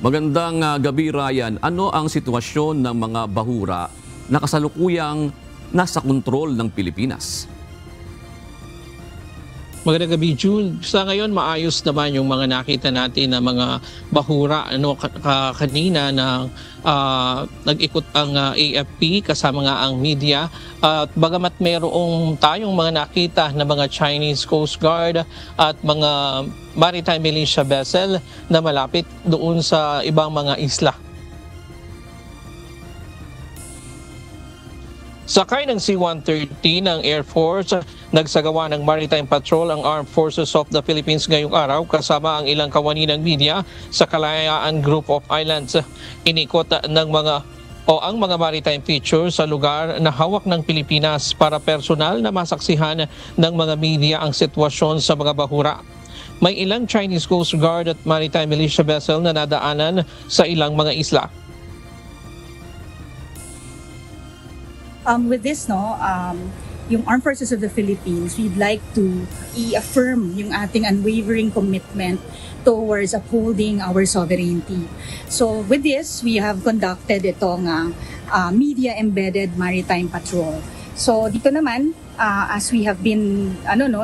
Magandang gabi, Ryan. Ano ang sitwasyon ng mga bahura na kasalukuyang nasa kontrol ng Pilipinas? Magandang gabi, June. Sa ngayon, maayos naman yung mga nakita natin na mga bahura kanina na nag-ikot ang AFP kasama nga ang media. At bagamat mayroong tayong mga nakita na mga Chinese Coast Guard at mga maritime militia vessel na malapit doon sa ibang mga isla. Sakay ng C-130 ng Air Force, nagsagawa ng maritime patrol ang Armed Forces of the Philippines ngayong araw kasama ang ilang kawani ng media sa Kalayaan Group of Islands. Inikot ng ang mga maritime features sa lugar na hawak ng Pilipinas para personal na masaksihan ng mga media ang sitwasyon sa mga bahura. May ilang Chinese Coast Guard at maritime militia vessel na nadaanan sa ilang mga isla. With this, yung Armed Forces of the Philippines, we'd like to i-affirm yung ating unwavering commitment towards upholding our sovereignty. So with this, we have conducted itong media-embedded maritime patrol. So dito naman, as we have been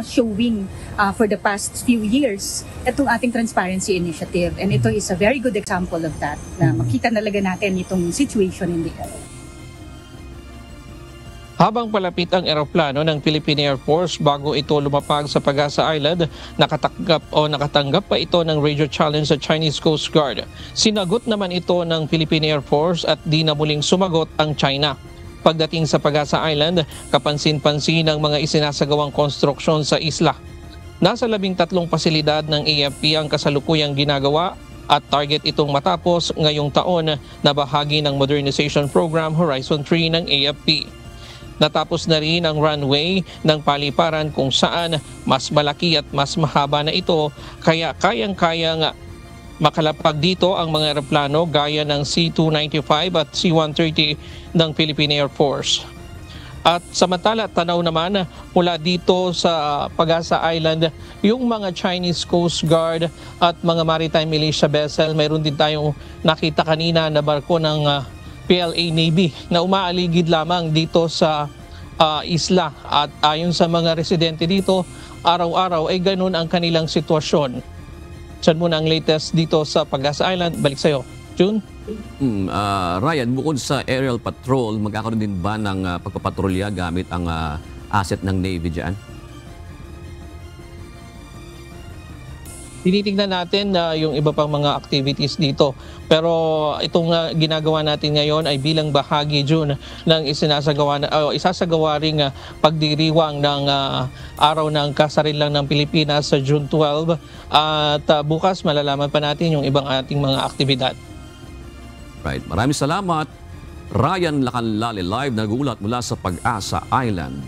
showing for the past few years, itong ating transparency initiative. And ito is a very good example of that, na makita talaga natin itong situation in the area. Habang palapit ang eroplano ng Philippine Air Force bago ito lumapag sa Pag-asa Island, nakatanggap pa ito ng radio challenge sa Chinese Coast Guard. Sinagot naman ito ng Philippine Air Force at di na muling sumagot ang China. Pagdating sa Pag-asa Island, kapansin-pansin ang mga isinasagawang konstruksyon sa isla. Nasa 13 pasilidad ng AFP ang kasalukuyang ginagawa at target itong matapos ngayong taon na bahagi ng modernization program Horizon 3 ng AFP. Natapos na rin ang runway ng paliparan kung saan mas malaki at mas mahaba na ito kaya kayang-kayang makalapag dito ang mga eroplano gaya ng C-295 at C-130 ng Philippine Air Force. At samantala, tanaw naman mula dito sa Pag-asa Island yung mga Chinese Coast Guard at mga maritime militia vessel. Mayroon din tayong nakita kanina na barko ng PLA Navy na umaaligid lamang dito sa isla at ayon sa mga residente dito, araw-araw ay ganun ang kanilang sitwasyon. Diyan muna ang latest dito sa Pag-asa Island. Balik sa'yo, June. Ryan, bukod sa aerial patrol, magkakaroon din ba ng pagpapatrolya gamit ang asset ng Navy dyan? Tinitingnan natin yung iba pang mga activities dito. Pero itong ginagawa natin ngayon ay bilang bahagi, June, ng isasagawa ring pagdiriwang ng Araw ng Kasarilan ng Pilipinas sa June 12. At bukas malalaman pa natin yung ibang ating mga aktibidad. Right. Maraming salamat. Ryan Lacanlale live nag-uulat mula sa Pag-asa Island.